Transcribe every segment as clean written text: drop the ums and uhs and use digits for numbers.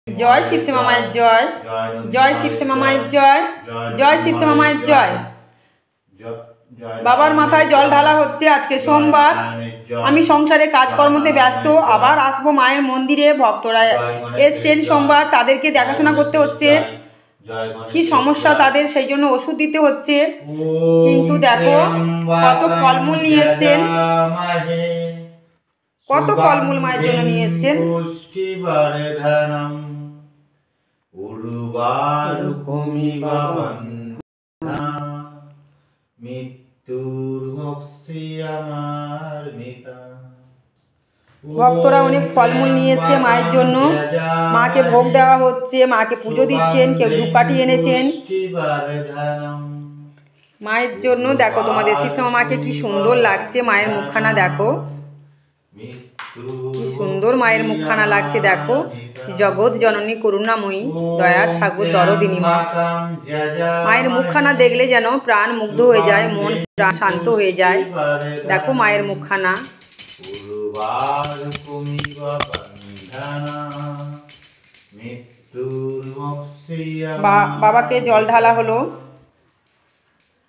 जय शिव श्यामा माয়ের জয়, জয় শিব শ্যামা মায়ের জয়, জয় শিব শ্যামা মায়ের জয়। বাবার মাথায় জল ঢালা হচ্ছে। আজকে সোমবার, আমি সংসারে কাজকর্মতে ব্যস্ত। আবার আসবো মায়ের মন্দিরে, ভক্তরা এসছেন সোমবার, তাদেরকে দেখাশোনা করতে হচ্ছে। কি সমস্যা তাদের, সেই জন্য ওষুধ দিতে হচ্ছে। কিন্তু দেখো কত ফলমূল নিয়ে এসছেন, কত ফলমূল মায়ের জন্য নিয়ে এসছেন। ভক্তরা অনেক ফলমূল নিয়ে এসছে মায়ের জন্য, মাকে ভোগ দেওয়া হচ্ছে, মাকে পুজো দিচ্ছেন, কেউ ধূপকাঠি এনেছেন মায়ের জন্য। দেখো তোমাদের শিবশ্যামা মাকে কি সুন্দর লাগছে, মায়ের মুখখানা দেখো কি সুন্দর মায়ের মুখখানা লাগছে। দেখো জগৎ জননী করুণাময়ী দয়ার সাগর দরদিনী মা, মায়ের মুখখানা দেখলে যেন প্রাণ মুগ্ধ হয়ে যায়, মন প্রাণ শান্ত হয়ে যায়। দেখো মায়ের মুখখানা। বাবাকে জল ঢালা হলো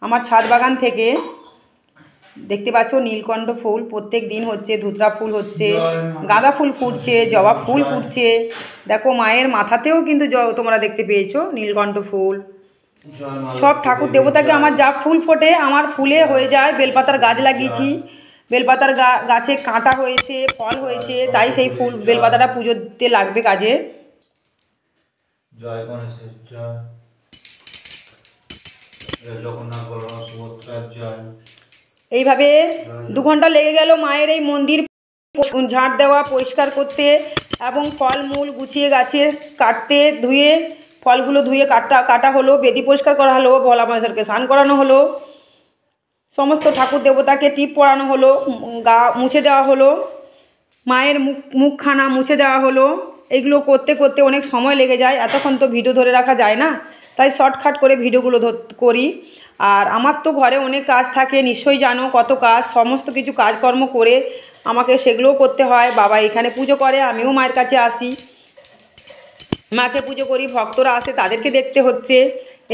আমার ছাদ বাগান থেকে। দেখতে পাচ্ছ নীলকণ্ঠ ফুল প্রত্যেক দিন হচ্ছে, ধুতরা ফুল হচ্ছে, গাঁদা ফুল ফুটছে, জবা ফুল ফুটছে। দেখো মায়ের মাথাতেও কিন্তু তোমরা দেখতে পেয়েছো নীলকণ্ঠ ফুল। সব ঠাকুর দেবতাকে আমার যা ফুল ফোটে আমার ফুলে হয়ে যায়। বেলপাতার গাছ লাগিয়েছি, বেলপাতার গাছে কাঁটা হয়েছে, ফল হয়েছে, তাই সেই ফুল বেলপাতাটা পুজোতে লাগবে কাজে। জয় গণেশের জয়, জগন্নাথ বলরাম সুভদ্রার জয়। এইভাবে 2 ঘন্টা লেগে গেল মায়ের এই মন্দির ঝাঁট দেওয়া, পরিষ্কার করতে এবং ফলমূল গুছিয়ে গাছে কাটতে, ধুয়ে ফলগুলো ধুয়ে কাটা হলো, বেদি পরিষ্কার করা হলো, ভোলা মহেশ্বরকে স্নান করানো হলো, সমস্ত ঠাকুর দেবতাকে টিপ পরানো হলো, গা মুছে দেওয়া হলো, মায়ের মুখখানা মুছে দেওয়া হলো। এগুলো করতে করতে অনেক সময় লেগে যায়, এতক্ষণ তো ভিডিও ধরে রাখা যায় না, তাই শর্টকাট করে ভিডিওগুলো করি। আর আমার তো ঘরে অনেক কাজ থাকে, নিশ্চয়ই জানো কত কাজ, সমস্ত কিছু কাজকর্ম করে আমাকে সেগুলোও করতে হয়। বাবা এখানে পুজো করে, আমিও মায়ের কাছে আসি, মাকে পুজো করি, ভক্তরা আসে তাদেরকে দেখতে হচ্ছে।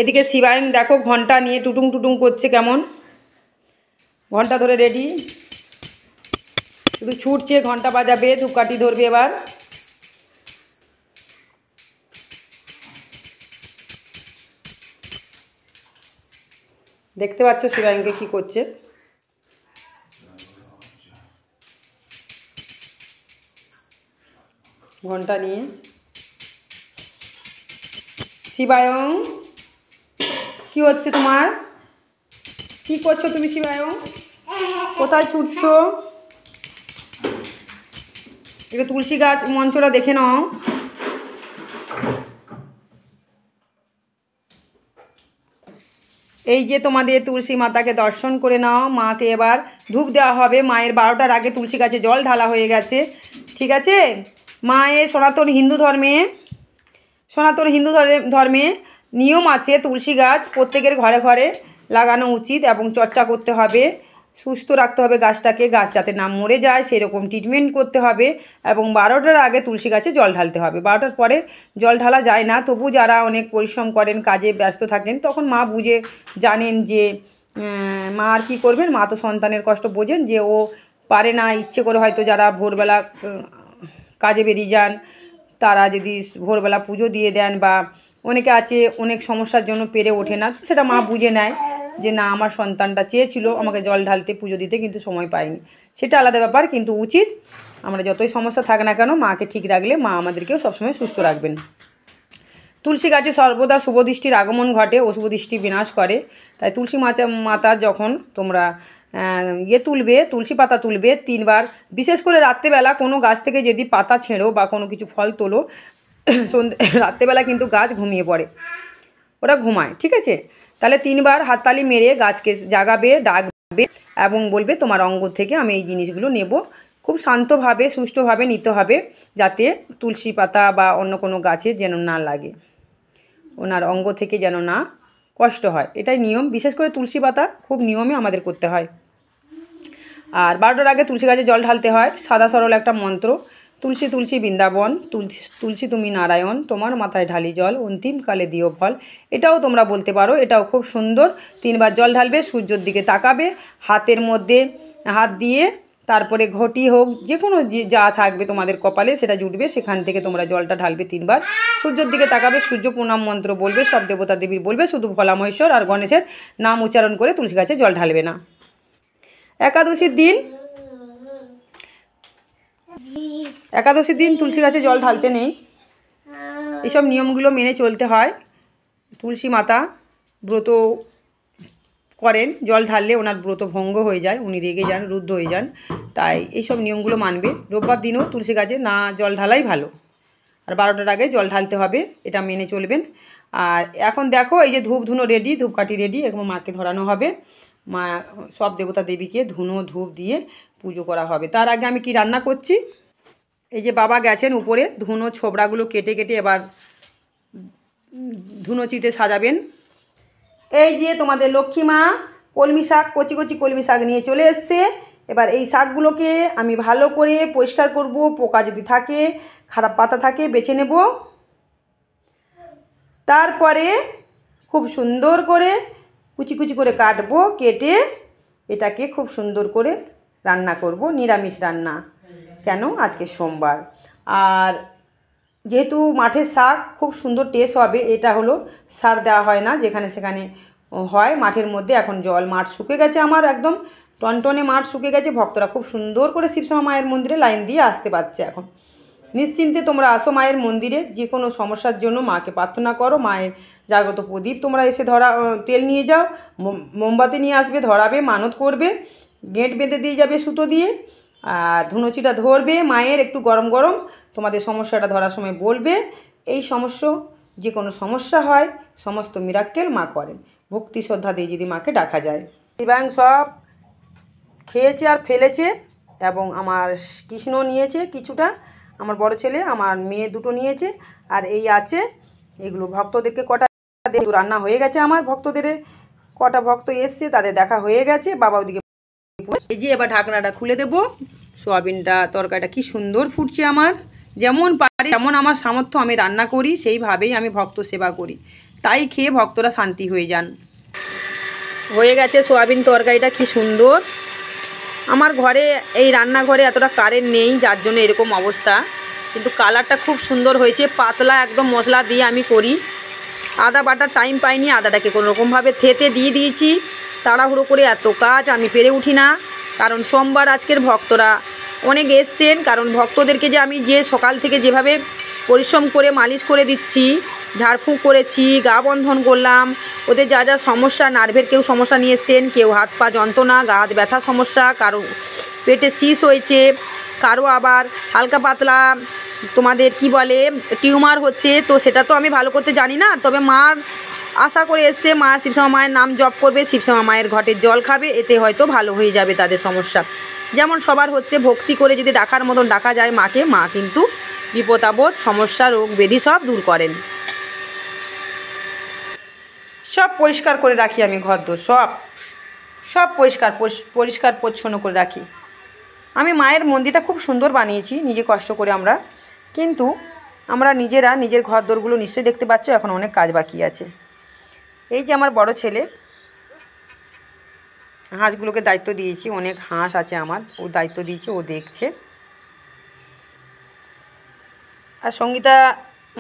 এদিকে শিবায়ন দেখো ঘন্টা নিয়ে টুটুং টুটুং করছে, কেমন ঘন্টা ধরে রেডি, শুধু ছুটছে, ঘন্টা বাজাবে, ধূপকাঠি ধরবে এবার। দেখতে পাচ্ছ শিবায়নকে কি করছে। ঘন্টা নিয়ে শিবায়ন কি হচ্ছে তোমার, কি করছো তুমি শিবায়ন, কোথায় ছুটছো? একটু তুলসী গাছ মঞ্চটা দেখে নাও। এই যে তোমাদের তুলসী মাতাকে দর্শন করে নাও। মাকে এবার ধূপ দেওয়া হবে। মায়ের 12টার আগে তুলসী গাছে জল ঢালা হয়ে গেছে, ঠিক আছে। মায়ের সনাতন হিন্দু ধর্মে নিয়ম আছে, তুলসী গাছ প্রত্যেকের ঘরে ঘরে লাগানো উচিত এবং চর্চা করতে হবে, সুস্থ রাখতে হবে গাছটাকে, গাছ যাতে না মরে যায় সেরকম ট্রিটমেন্ট করতে হবে। এবং 12টার আগে তুলসী গাছে জল ঢালতে হবে, 12টার পরে জল ঢালা যায় না। তবু যারা অনেক পরিশ্রম করেন, কাজে ব্যস্ত থাকেন, তখন মা বুঝে জানেন যে মা আর কী করবেন, মা তো সন্তানের কষ্ট বোঝেন, যে ও পারে না, ইচ্ছে করে হয়তো যারা ভোরবেলা কাজে বেরিয়ে যান তারা যদি ভোরবেলা পুজো দিয়ে দেন, বা অনেকে আছে অনেক সমস্যার জন্য পেরে ওঠে না, সেটা মা বুঝে নেয় যে না আমার সন্তানটা চেয়েছিল আমাকে জল ঢালতে, পুজো দিতে, কিন্তু সময় পায়নি, সেটা আলাদা ব্যাপার। কিন্তু উচিত আমরা যতই সমস্যা থাক না কেন, মাকে ঠিক রাখলে মা আমাদেরকেও সবসময় সুস্থ রাখবেন। তুলসী গাছে সর্বদা শুভ দৃষ্টির আগমন ঘটে, অশুভ দৃষ্টি বিনাশ করে। তাই তুলসী মাতা যখন তোমরা তুলসী পাতা তুলবে 3 বার, বিশেষ করে রাত্রেবেলা কোনো গাছ থেকে যদি পাতা ছেঁড়ো বা কোনো কিছু ফল তোলো, রাত্রেবেলা কিন্তু গাছ ঘুমিয়ে পড়ে, ওরা ঘুমায়, ঠিক আছে। তাহলে 3 বার হাততালি মেরে গাছকে জাগাবে, ডাকবে এবং বলবে তোমার অঙ্গ থেকে আমি এই জিনিসগুলো নেব। খুব শান্তভাবে সুষ্ঠুভাবে নিতে হবে, যাতে তুলসী পাতা বা অন্য কোনো গাছে যেন না লাগে, ওনার অঙ্গ থেকে যেন না কষ্ট হয়, এটাই নিয়ম। বিশেষ করে তুলসী পাতা খুব নিয়মে আমাদের করতে হয়। আর 12টার আগে তুলসী গাছে জল ঢালতে হয়, সাদা সরল একটা মন্ত্র, তুলসী তুলসী বৃন্দাবন, তুলসী তুলসী তুমি নারায়ণ, তোমার মাথায় ঢালি জল, অন্তিমকালে দিও ফল। এটাও তোমরা বলতে পারো, এটাও খুব সুন্দর। 3বার জল ঢালবে, সূর্যের দিকে তাকাবে, হাতের মধ্যে হাত দিয়ে তারপরে ঘটি হোক, যে কোনো যা থাকবে তোমাদের কপালে সেটা জুটবে, সেখান থেকে তোমরা জলটা ঢালবে 3বার। সূর্যের দিকে তাকাবে, সূর্য প্রণাম মন্ত্র বলবে, সব দেবতা দেবীর বলবে, শুধু ভোলা মহেশ্বর আর গণেশের নাম উচ্চারণ করে তুলসী গাছে জল ঢালবে না। একাদশীর দিন তুলসী গাছে জল ঢালতে নেই। এইসব নিয়মগুলো মেনে চলতে হয়। তুলসী মাতা ব্রত করেন, জল ঢাললে ওনার ব্রত ভঙ্গ হয়ে যায়, উনি রেগে যান, রুদ্ধ হয়ে যান, তাই এইসব নিয়মগুলো মানবে। রোববার দিনও তুলসী গাছে না জল ঢালাই ভালো, আর 12টার আগে জল ঢালতে হবে, এটা মেনে চলবেন। আর এখন দেখো এই যে ধূপ ধুনো রেডি, ধূপকাঠি রেডি, এখন মাকে ধরানো হবে। মা সব দেবতা দেবীকে ধুনো ধূপ দিয়ে পুজো করা হবে। তার আগে আমি কি রান্না করছি, এই যে বাবা গেছেন উপরে, ধুনো ছোবড়াগুলো কেটে কেটে এবার ধুনোচিতে সাজাবেন। এই যে তোমাদের লক্ষ্মী মা কলমি শাক, কচি কচি কলমি শাক নিয়ে চলে এসছে। এবার এই শাকগুলোকে আমি ভালো করে পরিষ্কার করব, পোকা যদি থাকে, খারাপ পাতা থাকে বেছে নেব। তারপরে খুব সুন্দর করে কুচি কুচি করে কাটবো, কেটে এটাকে খুব সুন্দর করে রান্না করব, নিরামিষ রান্না। কেন, আজকে সোমবার। আর যেহেতু মাঠের শাক খুব সুন্দর টেস্ট হবে, এটা হলো সার দেওয়া হয় না যেখানে সেখানে হয় মাঠের মধ্যে। এখন জল, মাঠ শুকে গেছে আমার, একদম টনটনে মাঠ শুকে গেছে। ভক্তরা খুব সুন্দর করে শিবশ্যামা মায়ের মন্দিরে লাইন দিয়ে আসতে পারছে। এখন নিশ্চিন্তে তোমরা আসো মায়ের মন্দিরে, যে কোনো সমস্যার জন্য মাকে প্রার্থনা করো। মায়ের জাগ্রত প্রদীপ তোমরা এসে তেল নিয়ে যাও, মোমবাতি নিয়ে আসবে, ধরাবে, মানত করবে, গেঁট বেঁধে দিয়ে যাবে সুতো দিয়ে, আর ধুনুচিটা ধরবে মায়ের, একটু গরম গরম তোমাদের সমস্যাটা ধরার সময় বলবে। এই সমস্যা, যে কোনো সমস্যা হয়, সমস্ত মিরাক্কেল মা করেন। ভক্তি শ্রদ্ধা দিয়ে যদি মাকে ডাকা যায়। শিবাং সব খেয়েছে আর ফেলেছে, এবং আমার কৃষ্ণ নিয়েছে কিছুটা, আমার বড় ছেলে, আমার মেয়ে দুটো নিয়েছে, আর এই আছে এগুলো ভক্তদেরকে কটা রান্না হয়ে গেছে। আমার ভক্তদের কটা ভক্ত এসছে, তাদের দেখা হয়ে গেছে। বাবা ওদিকে এই যে এবার ঢাকনাটা খুলে দেব। সোয়াবিনটা তরকারিটা কি সুন্দর ফুটছে আমার। যেমন পারি, যেমন আমার সামর্থ্য আমি রান্না করি, সেইভাবেই আমি ভক্ত সেবা করি, তাই খেয়ে ভক্তরা শান্তি হয়ে যান। হয়ে গেছে সোয়াবিন তরকারিটা, কি সুন্দর। আমার ঘরে এই রান্নাঘরে এতটা কারেন্ট নেই, যার জন্য এরকম অবস্থা, কিন্তু কালারটা খুব সুন্দর হয়েছে। পাতলা একদম মশলা দিয়ে আমি করি, আদা বাটার টাইম পাইনি, আদাটাকে কোনোরকমভাবে থেতে দিয়ে দিয়েছি। তাড়াহুড়ো করে এত কাজ আমি পেরে উঠি না, কারণ সোমবার আজকের ভক্তরা অনেক এসছেন। কারণ ভক্তদেরকে যে আমি যে সকাল থেকে যেভাবে পরিশ্রম করে মালিশ করে দিচ্ছি, ঝাড়ফুঁক করেছি, গা বন্ধন করলাম, ওদের যা যা সমস্যা, নার্ভের কেউ সমস্যা নিয়ে এসছেন, কেউ হাত পা যন্ত্রণা, গা হাত ব্যথা সমস্যা, কারো পেটে শীষ হয়েছে, কারো আবার হালকা পাতলা তোমাদের কি বলে টিউমার হচ্ছে। তো সেটা তো আমি ভালো করতে জানি না, তবে মার আশা করে এসছে, মা শিবশ্যামা মায়ের নাম জপ করবে, শিবশ্যামা মায়ের ঘটের জল খাবে, এতে হয়তো ভালো হয়ে যাবে তাদের সমস্যা। যেমন সবার হচ্ছে, ভক্তি করে যদি ডাকার মতন ডাকা যায় মাকে, মা কিন্তু বিপদ আপদ, সমস্যা, রোগ ব্যাধি সব দূর করেন। সব পরিষ্কার করে রাখি আমি, ঘরদোর সব পরিষ্কার পরিচ্ছন্ন করে রাখি। আমি মায়ের মন্দিরটা খুব সুন্দর বানিয়েছি নিজে কষ্ট করে আমরা, কিন্তু আমরা নিজেরা নিজের ঘরদোরগুলো নিশ্চয়ই দেখতে পাচ্ছ, এখন অনেক কাজ বাকি আছে। এই যে আমার বড় ছেলে, হাঁসগুলোকে দায়িত্ব দিয়েছি, অনেক হাঁস আছে আমার, ও দায়িত্ব দিয়েছে, ও দেখছে। আর সঙ্গীতা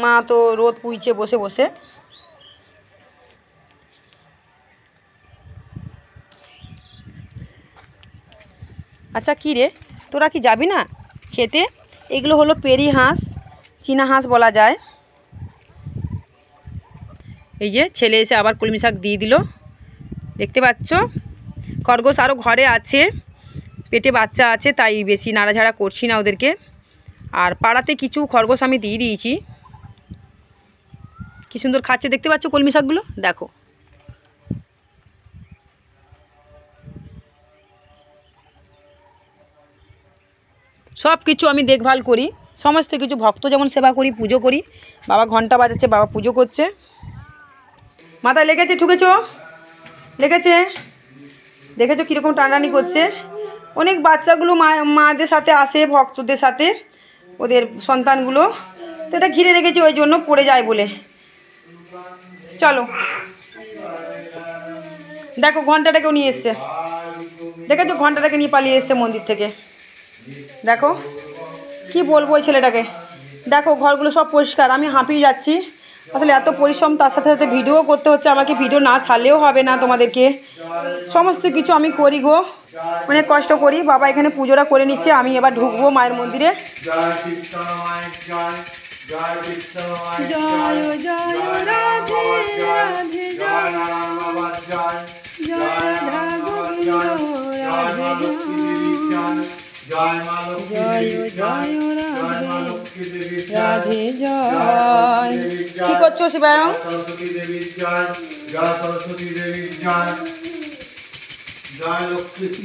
মা তো রোদ পুইছে বসে বসে। আচ্ছা কী রে, তোরা কি যাবি না খেতে? এগুলো হলো পেরি হাঁস, চীনা হাঁস বলা যায়। এই যে ছেলে এসে আবার কলমি শাক দিয়ে দিল, দেখতে পাচ্ছ। খরগোশ আরও ঘরে আছে, পেটে বাচ্চা আছে, তাই বেশি নাড়াঝাড়া করছি না ওদেরকে। আর পাড়াতে কিছু খরগোশ আমি দিয়ে দিয়েছি, কি সুন্দর খাচ্ছে, দেখতে পাচ্ছ কলমি শাকগুলো, দেখো। সব কিছু আমি দেখভাল করি, সমস্ত কিছু ভক্ত যেমন সেবা করি, পুজো করি। বাবা ঘন্টা বাজাচ্ছে, বাবা পুজো করছে। মাথায় লেগেছে, ঠুকেছ, লেগেছে, দেখেছো কীরকম টানাটানি করছে। অনেক বাচ্চাগুলো মাদের সাথে আসে, ভক্তদের সাথে, ওদের সন্তানগুলো, তো এটা ঘিরে রেখেছি ওই জন্য পড়ে যায় বলে। চলো দেখো ঘন্টাটাকেও নিয়ে এসছে, দেখেছো ঘন্টাটাকে নিয়ে পালিয়ে এসছে মন্দির থেকে। দেখো কি বলবো ওই ছেলেটাকে। দেখো ঘরগুলো সব পরিষ্কার, আমি হাঁপিয়ে যাচ্ছি আসলে, এত পরিশ্রম, তার সাথে সাথে ভিডিও করতে হচ্ছে আমাকে, ভিডিও না ছাড়লেও হবে না তোমাদেরকে, সমস্ত কিছু আমি করি গো, অনেক কষ্ট করি। বাবা এখানে পুজোটা করে নিচ্ছে, আমি এবার ঢুকবো মায়ের মন্দিরে। রাধে জয়। কি করছো শিবায়ং?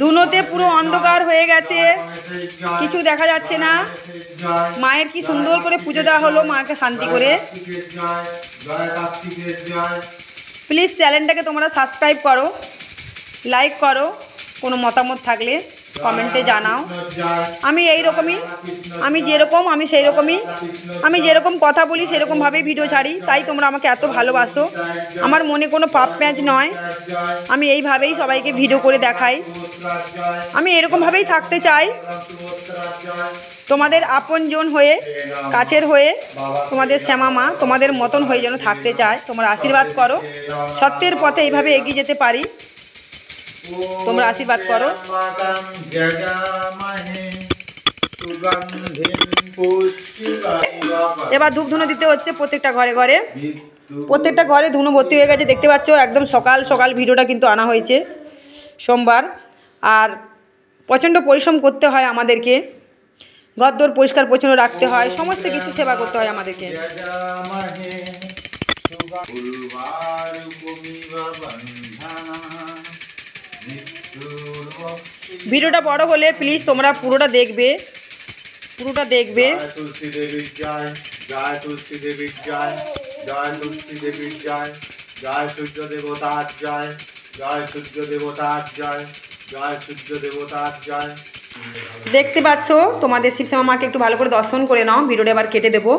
দুনোতে পুরো অন্ধকার হয়ে গেছে, কিছু দেখা যাচ্ছে না। মায়ের কি সুন্দর করে পুজো দেওয়া হলো, মাকে শান্তি করে। প্লিজ চ্যানেলটাকে তোমরা সাবস্ক্রাইব করো, লাইক করো, কোনো মতামত থাকলে কমেন্টে জানাও। আমি এই রকমই, আমি যেরকম আমি সেই রকমই, আমি যেরকম কথা বলি সেরকমভাবেই ভিডিও ছাড়ি, তাই তোমরা আমাকে এত ভালোবাসো। আমার মনে কোনো পাপ প্যাঁচ নয়, আমি এইভাবেই সবাইকে ভিডিও করে দেখাই, আমি এরকমভাবেই থাকতে চাই, তোমাদের আপনজন হয়ে, কাছের হয়ে, তোমাদের শ্যামা মা তোমাদের মতন হয়ে যেন থাকতে চায়। তোমরা আশীর্বাদ করো, সত্যের পথে এইভাবে এগিয়ে যেতে পারি, তোমরা আশীর্বাদ করো। এবার ধূপ ধুনো দিতে হচ্ছে প্রত্যেকটা ঘরে ঘরে, প্রত্যেকটা ঘরে ধুনো ভর্তি হয়ে গেছে, দেখতে পাচ্ছ। একদম সকাল সকাল ভিডিওটা কিন্তু আনা হয়েছে, সোমবার, আর প্রচণ্ড পরিশ্রম করতে হয় আমাদেরকে, ঘরদোর পরিষ্কার পরিচ্ছন্ন রাখতে হয়, সমস্ত কিছু সেবা করতে হয় আমাদেরকে। ভিডিওটা বড় হলে প্লিজ তোমরা পুরোটা দেখবে, পুরোটা দেখবে। তুলসী দেবীর জয়, জয় তুলসী দেবীর জয়, জয় তুলসী দেবীর জয়, জয় সূর্য দেবতার জয়, জয় সূর্য দেবতার জয়, জয় সূর্য দেবতার জয়। দেখতে পাচ্ছ তোমাদের শিবশ্যামা মাকে একটু ভালো করে দর্শন করে নাও, ভিডিওটা এবার কেটে দেবো,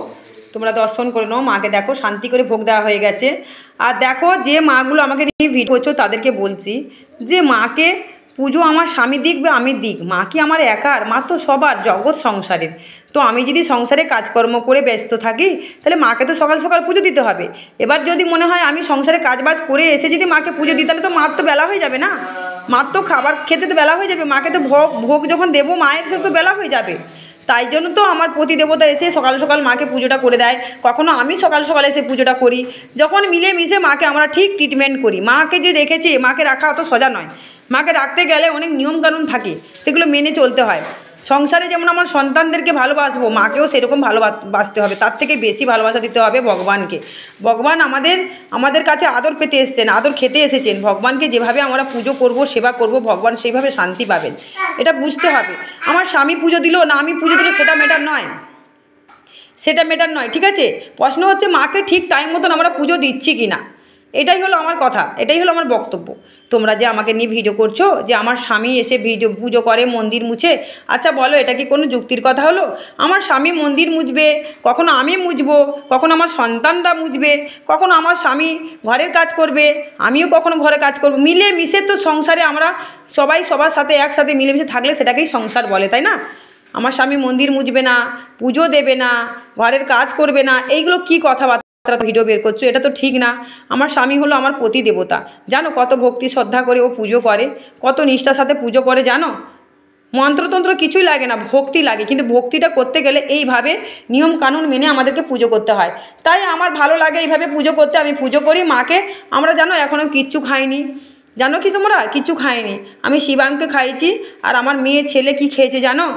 তোমরা দর্শন করে নাও মাকে। দেখো শান্তি করে ভোগ দেওয়া হয়ে গেছে। আর দেখো যে মাগুলো আমাকে নিয়ে ভিডিও করছো তাদেরকে বলছি যে মাকে পুজো আমার স্বামী দিক বা আমি দিক, মা কি আমার একার? মা তো সবার, জগৎ সংসারের। তো আমি যদি সংসারে কাজকর্ম করে ব্যস্ত থাকি তাহলে মাকে তো সকাল সকাল পুজো দিতে হবে। এবার যদি মনে হয় আমি সংসারে কাজবাজ করে এসে যদি মাকে পুজো দিই তাহলে তো মার তো বেলা হয়ে যাবে না, মার তো খাবার খেতে তো বেলা হয়ে যাবে, মাকে তো ভোগ যখন দেবো মায়ের সে তো বেলা হয়ে যাবে। তাই জন্য তো আমার প্রতি দেবতা এসে সকাল সকাল মাকে পুজোটা করে দেয়, কখনো আমি সকাল সকাল এসে পুজোটা করি। যখন মিলে মিশে মাকে আমরা ঠিক ট্রিটমেন্ট করি। মাকে যে দেখেছি, মাকে রাখা অত সোজা নয়, মাকে রাখতে গেলে অনেক নিয়মকানুন থাকে, সেগুলো মেনে চলতে হয়। সংসারে যেমন আমার সন্তানদেরকে ভালোবাসবো, মাকেও সেরকম ভালোবাসতে হবে, তার থেকে বেশি ভালোবাসা দিতে হবে ভগবানকে। ভগবান আমাদের কাছে আদর পেতে এসেছেন, আদর খেতে এসেছেন। ভগবানকে যেভাবে আমরা পুজো করব, সেবা করব, ভগবান সেইভাবে শান্তি পাবেন, এটা বুঝতে হবে। আমার স্বামী পুজো দিল না আমি পুজো দিল সেটা ম্যাটার নয়, সেটা ম্যাটার নয়, ঠিক আছে? প্রশ্ন হচ্ছে মাকে ঠিক টাইম মতন আমরা পুজো দিচ্ছি কি না, এটাই হলো আমার কথা, এটাই হলো আমার বক্তব্য। তোমরা যে আমাকে নিয়ে ভিডিও করছো যে আমার স্বামী এসে পুজো করে, মন্দির মুছে, আচ্ছা বলো এটা কি কোনো যুক্তির কথা হলো? আমার স্বামী মন্দির মুছবে, কখনো আমি মুছবো, কখনো আমার সন্তানরা মুছবে, কখনো আমার স্বামী ঘরের কাজ করবে, আমিও কখনো ঘরে কাজ করবো। মিলে মিশে তো সংসারে আমরা সবাই সবার সাথে একসাথে মিলেমিশে থাকলে সেটাকেই সংসার বলে, তাই না? আমার স্বামী মন্দির মুছবে না, পুজো দেবে না, ঘরের কাজ করবে না, এইগুলো কি কথাবার্তা ভিডিও বের করছো? এটা তো ঠিক না। আমার স্বামী হলো আমার প্রতি দেবতা, জানো কত ভক্তি শ্রদ্ধা করে ও পুজো করে, কত নিষ্ঠার সাথে পুজো করে জানো। মন্ত্রতন্ত্র কিছুই লাগে না, ভক্তি লাগে, কিন্তু ভক্তিটা করতে গেলে এইভাবে নিয়ম কানুন মেনে আমাদেরকে পুজো করতে হয়। তাই আমার ভালো লাগে এইভাবে পুজো করতে, আমি পুজো করি মাকে। আমরা জানো এখনও কিচ্ছু খাইনি, জানো কি তোমরা? কিচ্ছু খাইনি, আমি শিবাংকে খাইয়েছি। আর আমার মেয়ে ছেলে কি খেয়েছে জানো?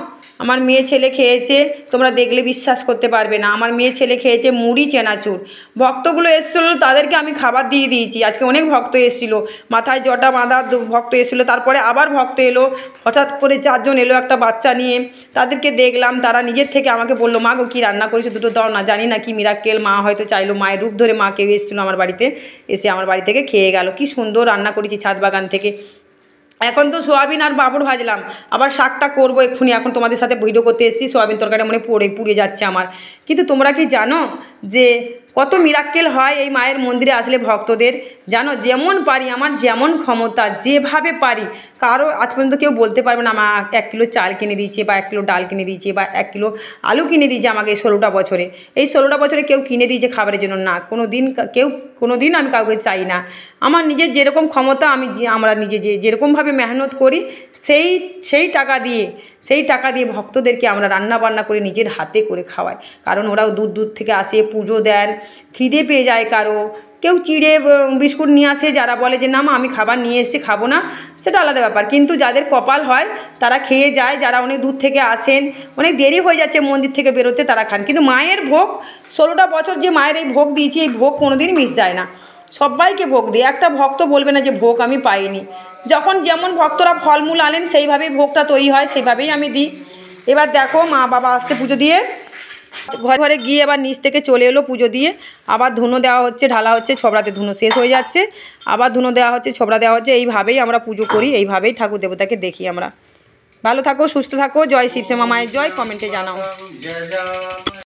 আমার মেয়ে ছেলে খেয়েছে, তোমরা দেখলে বিশ্বাস করতে পারবে না, আমার মেয়ে ছেলে খেয়েছে মুড়ি চেনাচুর। ভক্তগুলো এসেছিলো তাদেরকে আমি খাবার দিয়ে দিয়েছি। আজকে অনেক ভক্ত এসেছিলো, মাথায় জটা বাঁধা ভক্ত এসেছিলো, তারপরে আবার ভক্ত এলো, হঠাৎ করে 4 জন এলো একটা বাচ্চা নিয়ে, তাদেরকে দেখলাম, তারা নিজের থেকে আমাকে বললো মা গো কী রান্না করেছে দুটো দাও না। জানি না কি মিরাক্কেল, মা হয়তো চাইলো, মায়ের রূপ ধরে মা কেউ এসেছিলো আমার বাড়িতে, এসে আমার বাড়ি থেকে খেয়ে গেল। কি সুন্দর রান্না করেছি ছাদ বাগান থেকে, এখন তো সোয়াবিন আর পাঁপড় ভাজলাম, আবার শাকটা করবো এক্ষুনি। এখন তোমাদের সাথে ভিডিও করতে এসেছি, সোয়াবিন তরকারি মনে পুড়ে যাচ্ছে আমার। কিন্তু তোমরা কি জানো যে কত মিরাক্কেল হয় এই মায়ের মন্দিরে আসলে ভক্তদের? জানো, যেমন পারি, আমার যেমন ক্ষমতা, যেভাবে পারি, কারো আজ পর্যন্ত কেউ বলতে পারবে না আমার 1 কিলো চাল কিনে দিয়েছে, বা 1 কিলো ডাল কিনে দিয়েছে, বা 1 কিলো আলু কিনে দিয়েছে আমাকে। 16টা বছরে, এই 16টা বছরে কেউ কিনে দিয়েছে খাবারের জন্য? না, কোনো দিন আমি কাউকে চাই না। আমার নিজের যেরকম ক্ষমতা, আমরা নিজে যেরকমভাবে মেহনত করি, সেই টাকা দিয়ে ভক্তদেরকে আমরা রান্না বান্না করে নিজের হাতে করে খাওয়াই। কারণ ওরাও দূর থেকে আসে, পুজো দেন, খিদে পেয়ে যায় কারো, কেউ চিড়ে বিস্কুট নিয়ে আসে, যারা বলে যে না মা আমি খাবার নিয়ে এসেছি, খাবো না, সেটা আলাদা ব্যাপার। কিন্তু যাদের কপাল হয় তারা খেয়ে যায়, যারা অনেক দূর থেকে আসেন, অনেক দেরি হয়ে যাচ্ছে মন্দির থেকে বেরোতে, তারা খান। কিন্তু মায়ের ভোগ, 16টা বছর যে মায়ের এই ভোগ দিয়েছি, এই ভোগ কোনোদিন মিস যায় না। সবাইকে ভোগ দিই, একটা ভক্ত বলবে না যে ভোগ আমি পাইনি। যখন যেমন ভক্তরা ফলমূল আনেন সেইভাবেই ভোগটা তৈরি হয়, সেইভাবেই আমি দিই। এবার দেখো মা বাবা আসছে পুজো দিয়ে, ঘরে গিয়ে এবার নিচ থেকে চলে এলো পুজো দিয়ে। আবার ধুনো দেওয়া হচ্ছে, ঢালা হচ্ছে, ছবড়াতে ধুনো শেষ হয়ে যাচ্ছে, আবার ধুনো দেওয়া হচ্ছে, ছবড়া দেওয়া হচ্ছে। এইভাবেই আমরা পুজো করি, এইভাবেই ঠাকুর দেবতাকে দেখি আমরা। ভালো থাকো, সুস্থ থাকো, জয় শিবশ্যামা মায়ের জয়। কমেন্টে জানাও। জয় জয়